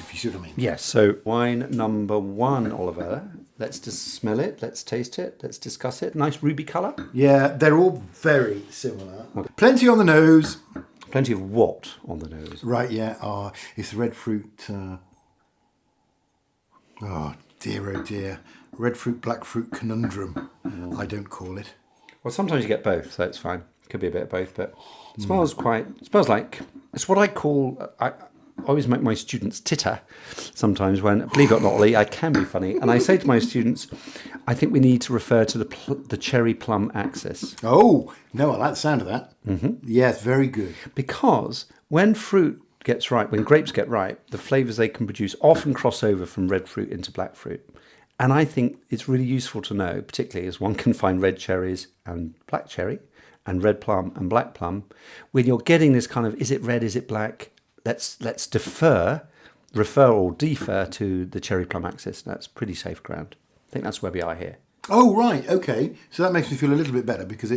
if you see what I mean. Yes, so wine number 1, Oliver. Let's just smell it, let's taste it, let's discuss it. Nice ruby colour. Yeah, they're all very similar. Okay. Plenty on the nose. Plenty of what on the nose? Right, yeah. It's the red fruit. Oh dear. Red fruit, black fruit conundrum, I don't call it. Well, sometimes you get both, so it's fine. Could be a bit of both, but it smells like, it's what I call, I always make my students titter sometimes when, believe it or not, Ollie, I can be funny. And I say to my students, I think we need to refer to the cherry plum axis. Oh, no, I like the sound of that. Yes, very good. Because when fruit gets ripe, when grapes get ripe, the flavours they can produce often cross over from red fruit into black fruit. And I think it's really useful to know, particularly as one can find red cherries and black cherry, and red plum and black plum, when you're getting this kind of, is it red, is it black? Let's refer or defer to the cherry plum axis. That's pretty safe ground. I think that's where we are here. Oh, right, okay. So that makes me feel a little bit better, because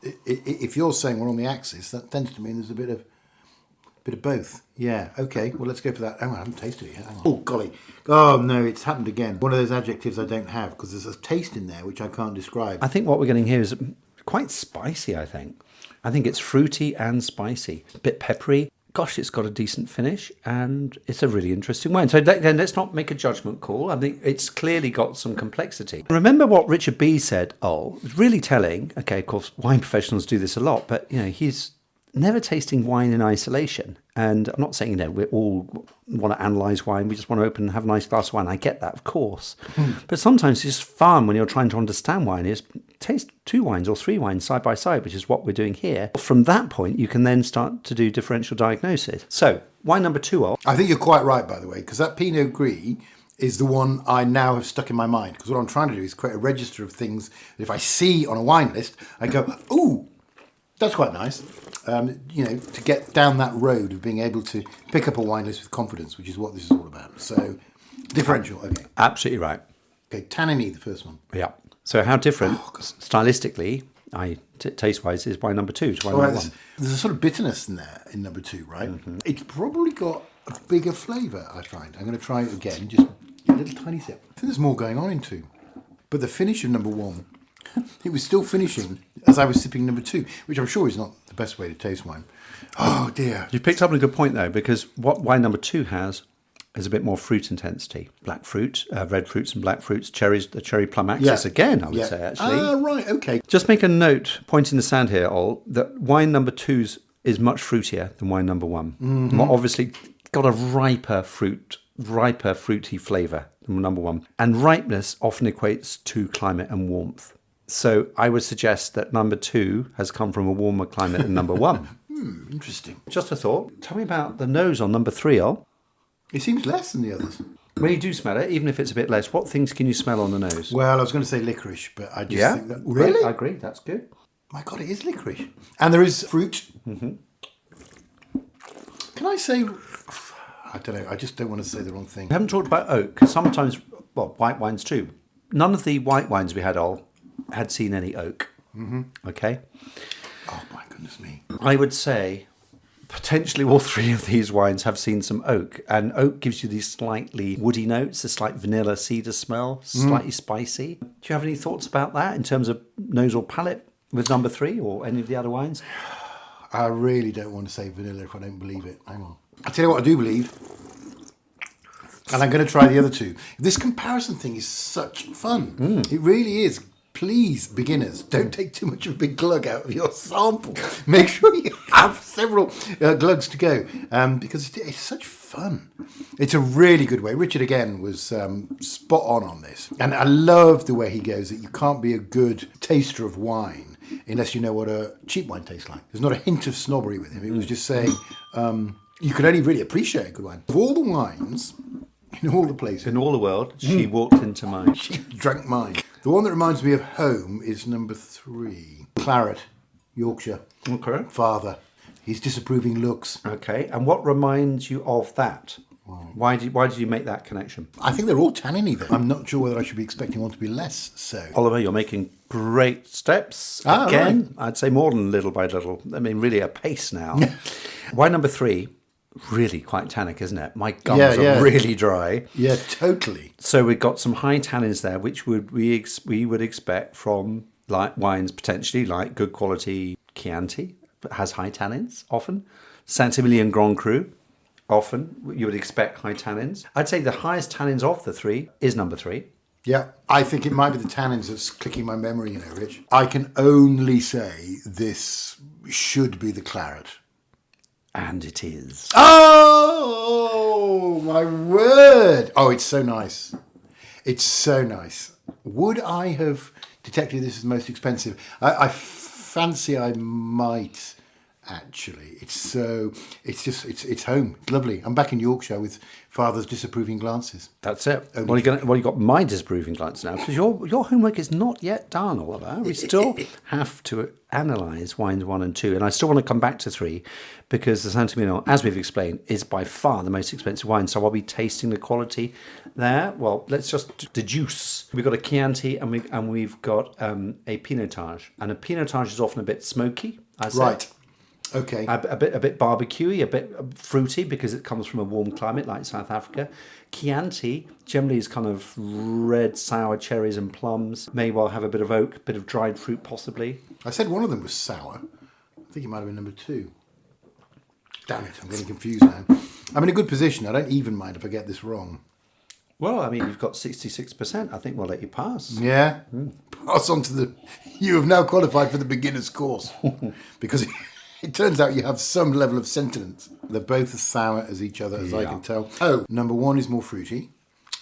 if you're saying we're on the axis, that tends to mean there's a bit of both. Yeah, okay. Well, let's go for that. Oh, I haven't tasted it yet. Hang on. Oh, golly. Oh, no, it's happened again. One of those adjectives I don't have, because there's a taste in there which I can't describe. I think what we're getting here is quite spicy, I think. I think it's fruity and spicy. A bit peppery. Gosh, it's got a decent finish, and it's a really interesting wine. So then let's not make a judgment call. I think it's clearly got some complexity. Remember what Richard B said, it was really telling. Okay, of course, wine professionals do this a lot, but, he's never tasting wine in isolation. And I'm not saying, we all want to analyse wine. We just want to open and have a nice glass of wine. I get that, of course. But sometimes it's just fun when you're trying to understand wine is taste 2 wines or 3 wines side by side, which is what we're doing here. From that point, you can then start to do differential diagnosis. So, wine number 2, I think you're quite right, by the way, because that Pinot Gris is the one I now have stuck in my mind. Because what I'm trying to do is create a register of things that if I see on a wine list, I go, ooh, that's quite nice. To get down that road of being able to pick up a wine list with confidence, which is what this is all about. So, differential, okay. Absolutely right. Okay, tanniny, the first one. Yeah. So how different, stylistically, taste-wise, is wine number 2 to wine number 1? There's a sort of bitterness in there in number 2, right? It's probably got a bigger flavour, I find. I'm going to try it again, just a little tiny sip. I think there's more going on in 2. But the finish of number 1, it was still finishing as I was sipping number 2, which I'm sure is not the best way to taste wine. Oh, dear. You picked up on a good point, though, because what wine number 2 has is a bit more fruit intensity. Black fruit, red fruits and black fruits, cherries, the cherry plum axis again, I would say, actually. Right, okay. Just make a note, point in the sand here, Ol, that wine number 2 is much fruitier than wine number 1. More obviously got a riper fruity flavour than number 1. And ripeness often equates to climate and warmth. So I would suggest that number 2 has come from a warmer climate than number 1. Interesting. Just a thought. Tell me about the nose on number 3, Ol. It seems less than the others. When you do smell it, even if it's a bit less, what things can you smell on the nose? Well, I was going to say licorice, but I just think that... Really? I agree. That's good. My God, it is licorice. And there is fruit. Can I say... I don't know. I just don't want to say the wrong thing. We haven't talked about oak. Sometimes, white wines too. None of the white wines we had, Ol, had seen any oak. Okay? Oh, my goodness me. I would say potentially all 3 of these wines have seen some oak. And oak gives you these slightly woody notes, a slight vanilla cedar smell, slightly spicy. Do you have any thoughts about that in terms of nose or palate with number 3 or any of the other wines? I really don't want to say vanilla if I don't believe it. Hang on. I'll tell you what I do believe. And I'm going to try the other 2. This comparison thing is such fun. It really is. Please, beginners, don't take too much of a big glug out of your sample. Make sure you have several glugs to go, because it's such fun. It's a really good way. Richard, again, was spot on this. And I love the way he goes that you can't be a good taster of wine unless you know what a cheap wine tastes like. There's not a hint of snobbery with him. It was just saying you can only really appreciate a good wine. Of all the wines, in all the places. In all the world, she walked into mine. She drank mine. The one that reminds me of home is number 3. Claret, Yorkshire. Okay. Father. His disapproving looks. Okay. And what reminds you of that? Why did you make that connection? I think they're all tanniny though. I'm not sure whether I should be expecting one to be less so. Oliver, you're making great steps. Again, right. I'd say more than little by little. I mean, really a pace now. Wine number 3. Really quite tannic, isn't it? My gums are really dry. Yeah, totally. So we've got some high tannins there, which we would expect from light wines potentially, like good quality Chianti, but has high tannins often. Saint-Emilion Grand Cru, often you would expect high tannins. I'd say the highest tannins of the 3 is number 3. Yeah, I think it might be the tannins that's clicking my memory, Rich. I can only say this, should be the claret. And it is. Oh, my word. Oh, it's so nice. It's so nice. Would I have detected this as most expensive? I fancy I might, actually. It's home. It's lovely. I'm back in Yorkshire with father's disapproving glances. That's it. Well, you got my disapproving glance now, because your homework is not yet done, Oliver. We still have to analyse wines 1 and 2, and I still want to come back to 3, because the Santamino, as we've explained, is by far the most expensive wine. So I'll be tasting the quality there. Well, let's just deduce. We've got a Chianti and we've got a Pinotage, and a Pinotage is often a bit smoky. I say. Right. Okay. A bit barbecuey, a bit fruity because it comes from a warm climate like South Africa. Chianti generally is kind of red, sour cherries and plums. May well have a bit of oak, a bit of dried fruit possibly. I said one of them was sour. I think it might have been number 2. Damn it, I'm getting confused now. I'm in a good position. I don't even mind if I get this wrong. Well, I mean, you've got 66%. I think we'll let you pass. Yeah? Pass on to the... You have now qualified for the beginner's course. Because... It turns out you have some level of sentience. They're both as sour as each other, as I can tell. Oh, number 1 is more fruity.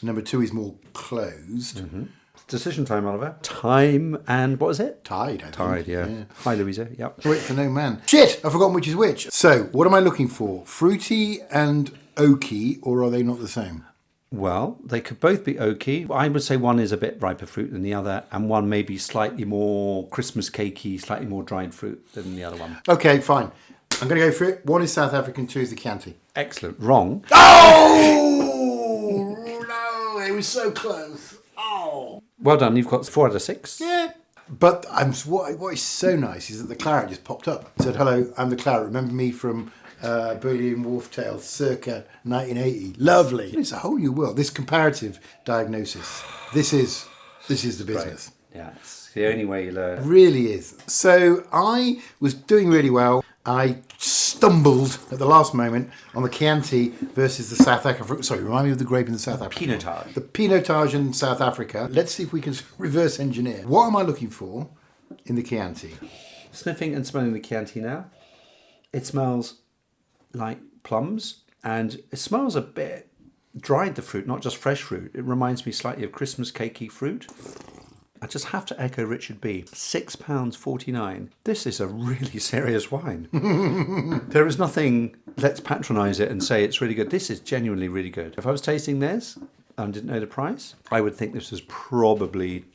Number 2 is more closed. Mm-hmm. Decision time, Oliver. Time and what is it? Tide, I think. Tide, yeah. Hi, Louisa. Yep. Wait for no man. Shit! I've forgotten which is which. So, what am I looking for? Fruity and oaky, or are they not the same? Well, they could both be oaky. I would say one is a bit riper fruit than the other, and one may be slightly more Christmas cakey, slightly more dried fruit than the other one. Okay, fine. I'm going to go for it. 1 is South African, 2 is the Chianti. Excellent. Wrong. Oh! No, it was so close. Oh! Well done. You've got 4 out of 6. Yeah. But what is so nice is that the claret just popped up. It said, hello, I'm the claret. Remember me from... Burley and Wharf Tale, circa 1980. Lovely. It's a whole new world. This comparative diagnosis. This is the business. Right. Yeah, it's the only way you learn. It really is. So I was doing really well. I stumbled at the last moment on the Chianti versus the South Africa. Sorry, remind me of the grape in the South Africa. Pinotage. The Pinotage in South Africa. Let's see if we can reverse engineer. What am I looking for in the Chianti? Sniffing and smelling the Chianti now. It smells like plums, and it smells a bit dried, the fruit, not just fresh fruit. It reminds me slightly of Christmas cakey fruit. I just have to echo Richard B. £6.49. This is a really serious wine. There is nothing, let's patronise it and say it's really good. This is genuinely really good. If I was tasting this and didn't know the price, I would think this was probably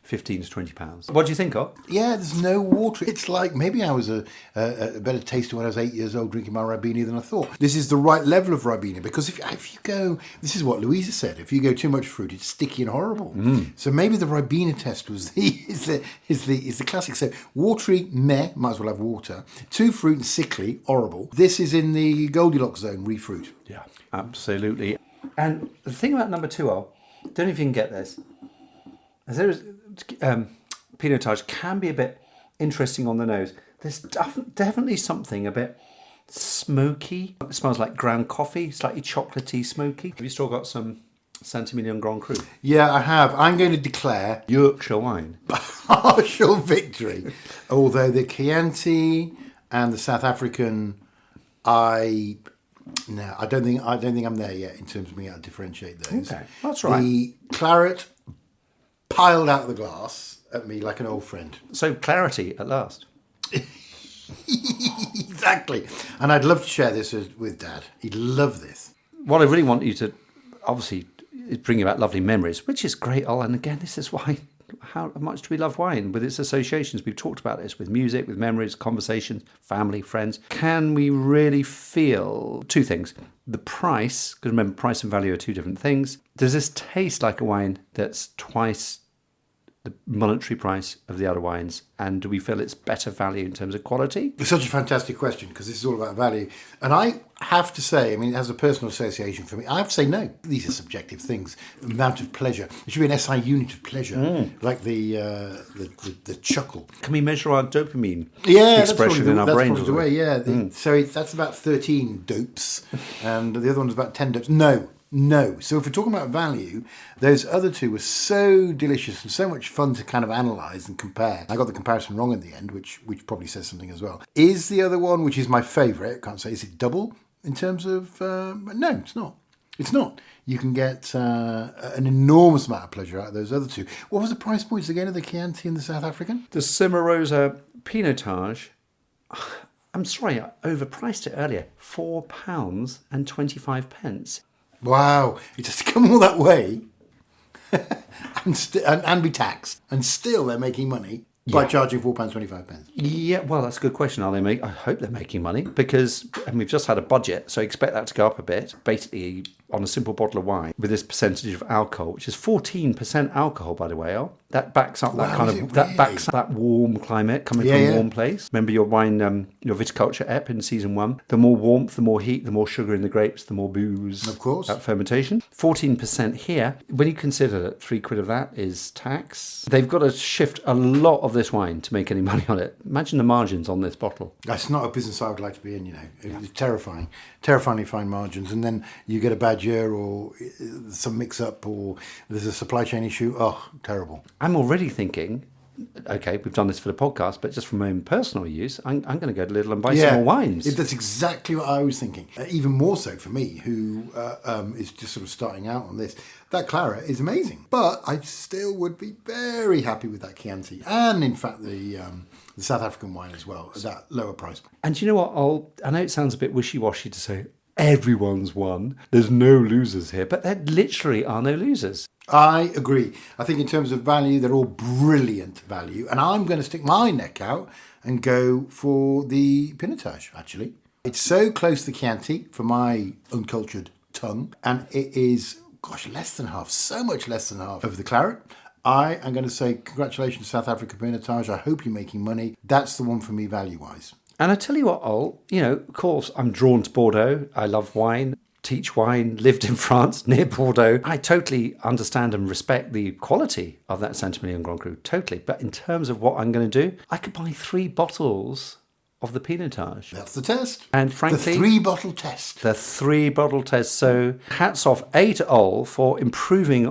£15 to £20. What do you think of? Yeah, there's no water. It's like maybe I was a better taster when I was 8 years old drinking my Ribena than I thought. This is the right level of Ribena, because if you go, this is what Louisa said, if you go too much fruit, it's sticky and horrible. So maybe the Ribena test was is the classic. So watery, meh, might as well have water. Too fruit and sickly, horrible. This is in the Goldilocks zone, re-fruit. Yeah, absolutely. And the thing about number 2, don't know if you can get this. There is Pinotage can be a bit interesting on the nose. There's definitely something a bit smoky. It smells like ground coffee, slightly chocolatey, smoky. Have you still got some Santaminion Grand Cru? Yeah, I have. I'm going to declare Yorkshire wine. Partial victory. Although the Chianti and the South African, I don't think I'm there yet in terms of being able to differentiate those. Okay, that's right. The claret piled out of the glass at me like an old friend. So clarity at last. Exactly. And I'd love to share this with Dad. He'd love this. What I really want you to, obviously, is bring about lovely memories, which is great. And again, this is why, how much do we love wine with its associations? We've talked about this with music, with memories, conversations, family, friends. Can we really feel 2 things? The price, because remember, price and value are 2 different things. Does this taste like a wine that's twice the monetary price of the other wines? And do we feel it's better value in terms of quality? It's such a fantastic question, because this is all about value. And I have to say, I mean, it has a personal association for me. I have to say no. These are subjective things. The amount of pleasure. It should be an SI unit of pleasure, like the chuckle. Can we measure our dopamine that's expression in our brains? That's that's about 13 dopes, and the other one's about 10 dopes. No, No. So if we're talking about value, those other two were so delicious and so much fun to kind of analyse and compare. I got the comparison wrong in the end, which probably says something as well. Is the other one, which is my favourite, can't say, is it double in terms of... no, it's not. It's not. You can get an enormous amount of pleasure out of those other two. What was the price points again of the Chianti and the South African? The Cimarosa Pinotage, I'm sorry, I overpriced it earlier. £4.25. Wow. It just come all that way and be taxed. And still they're making money by charging £4.25. Yeah, well, that's a good question. I hope they're making money because we've just had a budget, so expect that to go up a bit. Basically, on a simple bottle of wine with this percentage of alcohol, which is 14% alcohol, by the way, Al. That backs up backs up that warm climate coming from a warm place. Remember your wine, your viticulture ep in season 1. The more warmth, the more heat, the more sugar in the grapes, the more booze. Of course. That fermentation. 14% here. When you consider that £3 of that is tax, they've got to shift a lot of this wine to make any money on it. Imagine the margins on this bottle. That's not a business I would like to be in, It's terrifying. Terrifyingly fine margins. And then you get a bad year or some mix-up or there's a supply chain issue. Oh, terrible. I'm already thinking, okay, we've done this for the podcast, but just for my own personal use, I'm going to go to Lidl and buy some more wines. That's exactly what I was thinking. Even more so for me, who is just sort of starting out on this. That Claret is amazing, but I still would be very happy with that Chianti, and in fact the South African wine as well, at that lower price point. And you know what? I know it sounds a bit wishy-washy to say everyone's won. There's no losers here, but there literally are no losers. I agree. I think in terms of value, they're all brilliant value. And I'm going to stick my neck out and go for the Pinotage, actually. It's so close to Chianti for my uncultured tongue. And it is, less than half, so much less than half of the Claret. I am going to say congratulations, South Africa Pinotage. I hope you're making money. That's the one for me value-wise. And I tell you what, of course, I'm drawn to Bordeaux. I love wine. Teach wine, lived in France near Bordeaux. I totally understand and respect the quality of that Saint-Emilion Grand Cru, totally. But in terms of what I'm going to do, I could buy 3 bottles of the Pinotage. That's the test. And frankly... the 3-bottle test. The 3-bottle test. So hats off to Ol for improving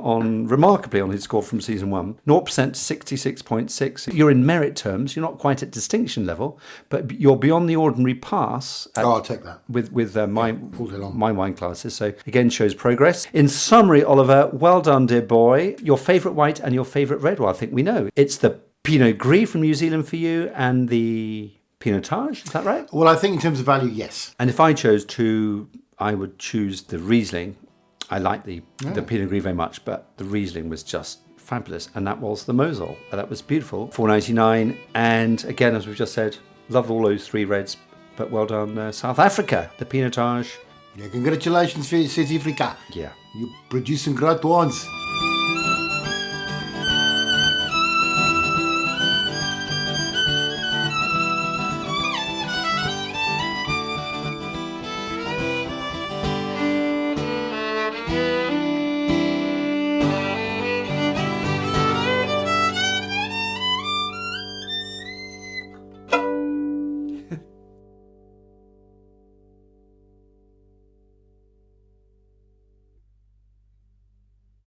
remarkably on his score from season 1. 0% to 66.6. You're in merit terms. You're not quite at distinction level, but you're beyond the ordinary pass. I'll take that. With my wine classes. So again, shows progress. In summary, Oliver, well done, dear boy. Your favourite white and your favourite red, well, I think we know. It's the Pinot Gris from New Zealand for you and the... Pinotage, is that right? Well, I think in terms of value, yes. And if I chose to, I would choose the Riesling. I like the Pinot Gris very much, but the Riesling was just fabulous. And that was the Mosel. That was beautiful. $4.99. And again, as we've just said, love all those 3 reds. But well done, South Africa, the Pinotage. Yeah, congratulations, South Africa. Yeah. You produce some great wines.